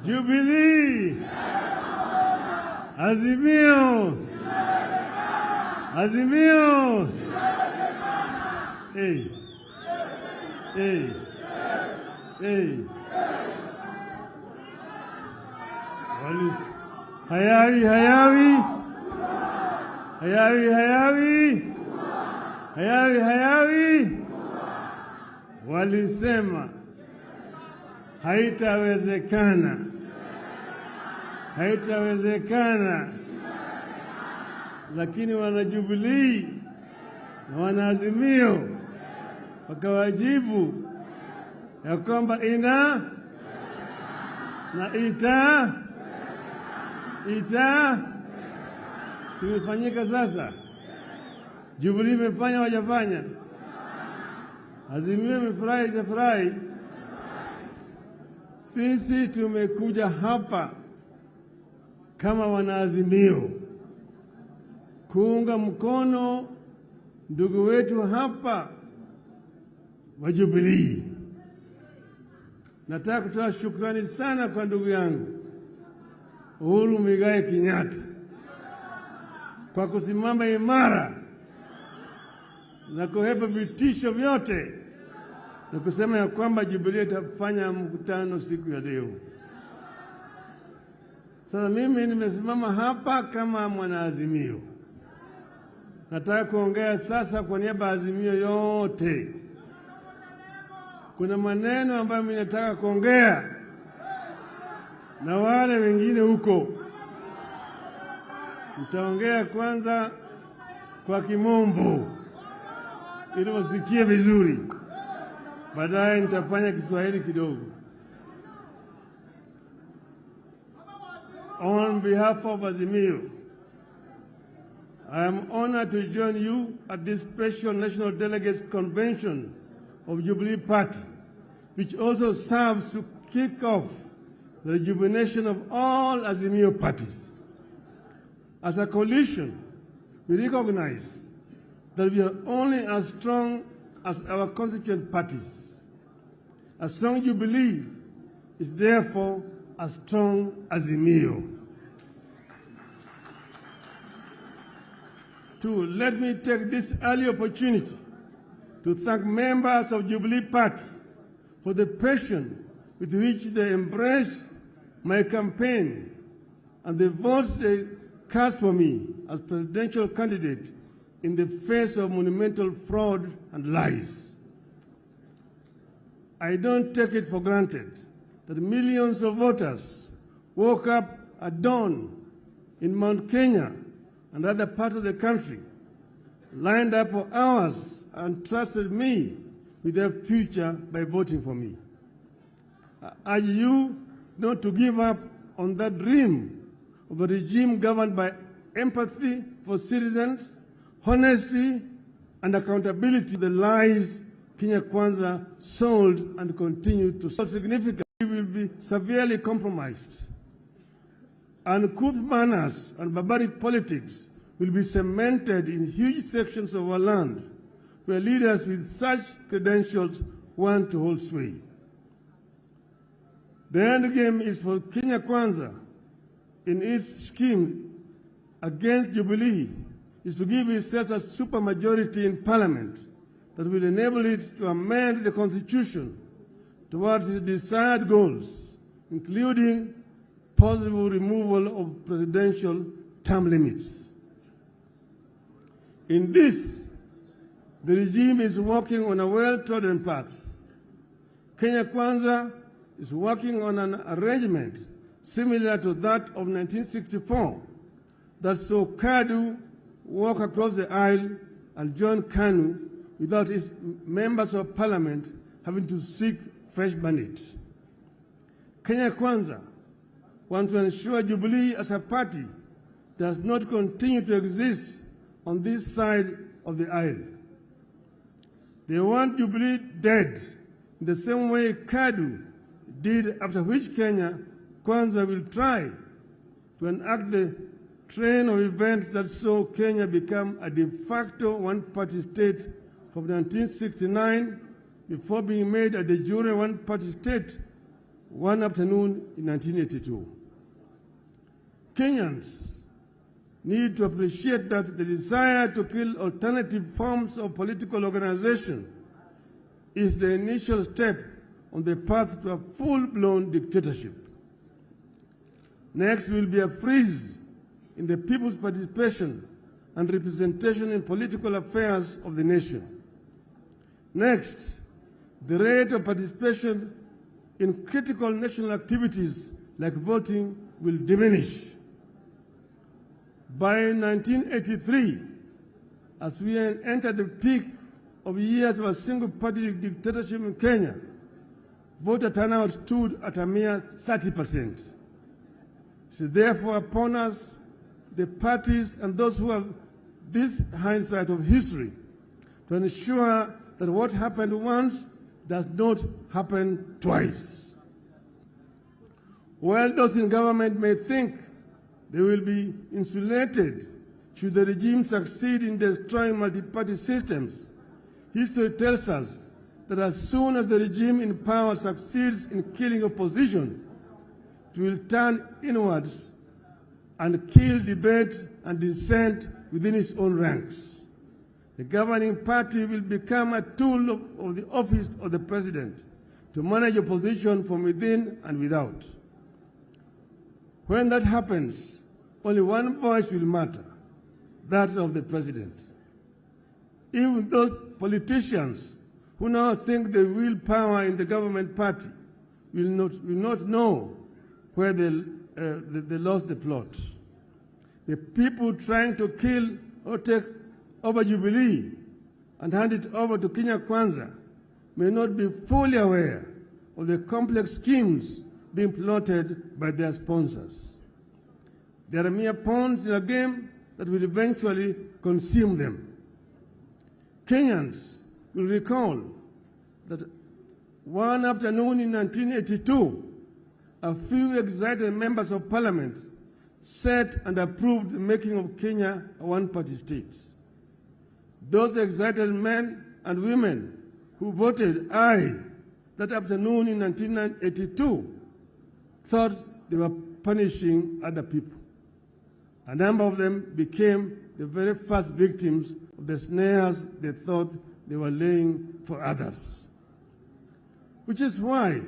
Jubilee, Azimio, Azimio. Hey, hey, hey. Hayawi, hayawi, hayawi, hayawi, hayawi, hayawi. Walisema haitawezekana, haitawezekana, lakini wana Jubilee na wana Azimio wakawajibu ya kwamba ina na ita simefanyika sasa. Jubilee imefanya wajafanya, Azimio imefurahi hajafurahi. Sisi tumekuja hapa kama wanaazimio kuunga mkono ndugu wetu hapa wa Jubilee. Nataka kutoa shukrani sana kwa ndugu yangu Uhuru Muigai Kenyatta kwa kusimama imara na kuhepa vitisho vyote na kusema ya kwamba Jubilee itafanya mkutano siku ya leo. Sasa mimi nimesimama hapa kama mwanaazimio. Nataka kuongea sasa kwa niaba ya Azimio yote. Kuna maneno ambayo mimi nataka kuongea na wale wengine huko. Nitaongea kwanza kwa Kimombo ili wasikie vizuri. Baadaye nitafanya Kiswahili kidogo. On behalf of Azimio, I am honored to join you at this special National Delegates Convention of Jubilee Party, which also serves to kick off the rejuvenation of all Azimio parties. As a coalition, we recognize that we are only as strong as our constituent parties. A strong Jubilee is therefore a strong Azimio. Two, let me take this early opportunity to thank members of Jubilee Party for the passion with which they embraced my campaign and the votes they cast for me as presidential candidate in the face of monumental fraud and lies. I don't take it for granted that millions of voters woke up at dawn in Mount Kenya and other parts of the country, lined up for hours and trusted me with their future by voting for me. I urge you not to give up on that dream of a regime governed by empathy for citizens, honesty, and accountability. The lies Kenya Kwanza sold and continue to sell significantly will be severely compromised. Uncouth manners and barbaric politics will be cemented in huge sections of our land where leaders with such credentials want to hold sway. The end game is for Kenya Kwanza in its scheme against Jubilee is to give itself a supermajority in parliament that will enable it to amend the constitution towards its desired goals, including possible removal of presidential term limits. In this, the regime is working on a well-trodden path. Kenya Kwanza is working on an arrangement similar to that of 1964 that saw KADU walk across the aisle and join KANU without its members of parliament having to seek fresh mandates. Kenya Kwanza wants to ensure Jubilee as a party does not continue to exist on this side of the aisle. They want Jubilee dead in the same way KADU did, after which Kenya Kwanza will try to enact the train of events that saw Kenya become a de facto one-party state from 1969 before being made a de jure one-party state one afternoon in 1982. Kenyans need to appreciate that the desire to kill alternative forms of political organization is the initial step on the path to a full-blown dictatorship. Next will be a freeze in the people's participation and representation in political affairs of the nation. Next, the rate of participation in critical national activities like voting will diminish. By 1983, as we entered the peak of years of a single-party dictatorship in Kenya, voter turnout stood at a mere 30%. It is therefore upon us, the parties and those who have this hindsight of history, to ensure that what happened once does not happen twice. While those in government may think they will be insulated should the regime succeed in destroying multi-party systems, history tells us that as soon as the regime in power succeeds in killing opposition, it will turn inwards and kill debate and dissent within its own ranks. The governing party will become a tool of the office of the president to manage opposition from within and without. When that happens, only one voice will matter, that of the president. Even those politicians who now think they wield power in the government party will not know where they lost the plot. The people trying to kill or take over Jubilee and hand it over to Kenya Kwanza may not be fully aware of the complex schemes being plotted by their sponsors. They are mere pawns in a game that will eventually consume them. Kenyans will recall that one afternoon in 1982, a few excited members of parliament set and approved the making of Kenya a one-party state. Those excited men and women who voted aye that afternoon in 1982 thought they were punishing other people. A number of them became the very first victims of the snares they thought they were laying for others. Which is why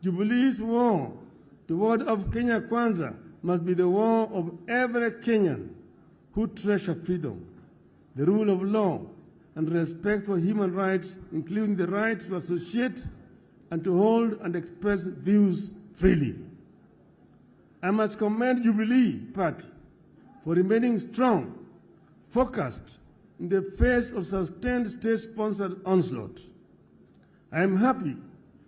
Jubilee's war to ward off Kenya Kwanza must be the war of every Kenyan who treasures freedom, the rule of law, and respect for human rights, including the right to associate and to hold and express views freely. I must commend Jubilee Party for remaining strong, focused in the face of sustained state-sponsored onslaught. I am happy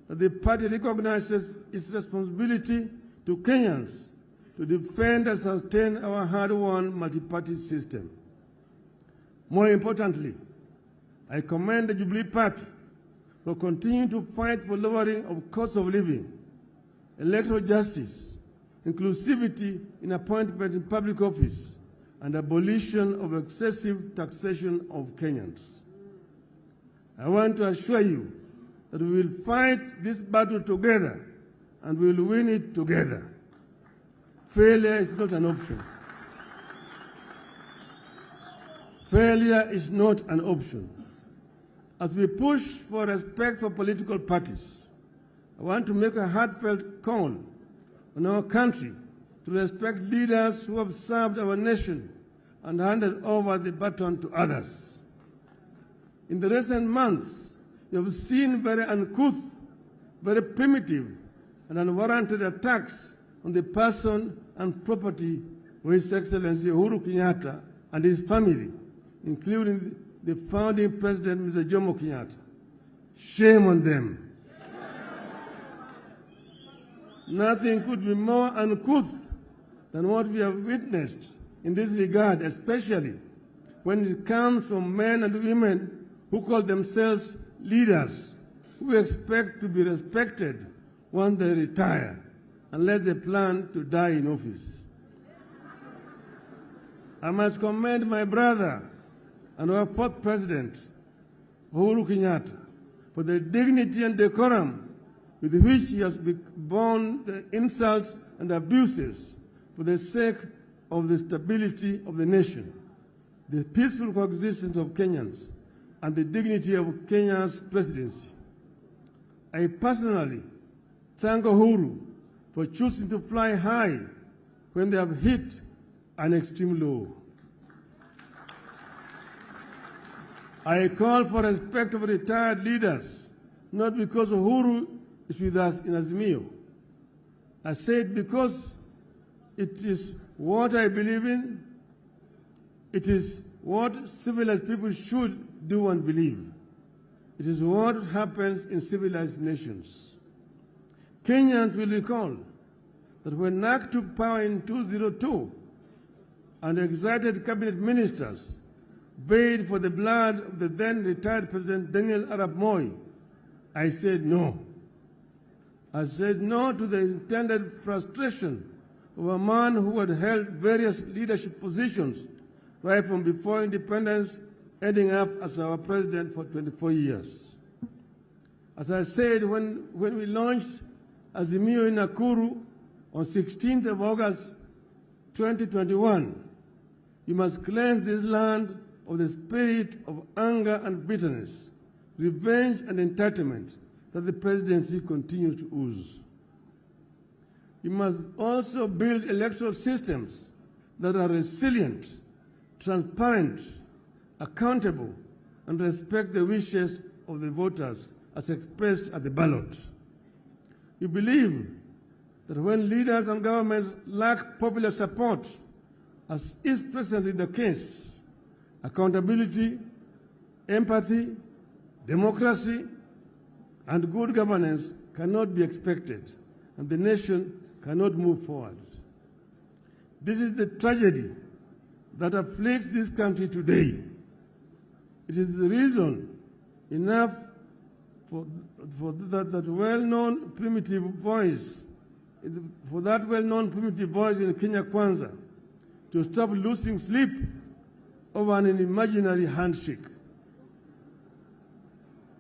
that the party recognizes its responsibility to Kenyans to defend and sustain our hard-won multi-party system. More importantly, I commend the Jubilee Party for continuing to fight for lowering of cost of living, electoral justice, inclusivity in appointment in public office, and abolition of excessive taxation of Kenyans. I want to assure you that we will fight this battle together and we will win it together. Failure is not an option. Failure is not an option. As we push for respect for political parties, I want to make a heartfelt call on our country to respect leaders who have served our nation and handed over the baton to others. In the recent months, you have seen very uncouth, very primitive, and unwarranted attacks on the person and property of His Excellency Uhuru Kenyatta and his family, including the founding president, Mr. Jomo Kenyatta. Shame on them. Nothing could be more uncouth than what we have witnessed in this regard, especially when it comes from men and women who call themselves leaders, who expect to be respected once they retire, unless they plan to die in office. I must commend my brother and our fourth president, Uhuru Kenyatta, for the dignity and decorum with which he has borne the insults and abuses for the sake of the stability of the nation, the peaceful coexistence of Kenyans, and the dignity of Kenya's presidency. I personally thank Uhuru for choosing to fly high when they have hit an extreme low. I call for respect of retired leaders, not because Uhuru is with us in Azimio. I said because it is what I believe in, it is what civilized people should do and believe. It is what happens in civilized nations. Kenyans will recall that when NAC took power in 2002 and excited cabinet ministers bayed for the blood of the then retired President Daniel Arap Moi, I said no. I said no to the intended frustration of a man who had held various leadership positions right from before independence, ending up as our president for 24 years. As I said when we launched Azimio in Nakuru on 16th of August 2021, you must cleanse this land of the spirit of anger and bitterness, revenge and entitlement that the presidency continues to ooze. You must also build electoral systems that are resilient, transparent, accountable, and respect the wishes of the voters as expressed at the ballot. You believe that when leaders and governments lack popular support, as is presently the case, accountability, empathy, democracy, and good governance cannot be expected, and the nation cannot move forward. This is the tragedy that afflicts this country today. It is the reason enough for that well-known primitive voice in Kenya Kwanza to stop losing sleep over an imaginary handshake.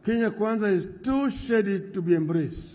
Kenya Kwanza is too shady to be embraced.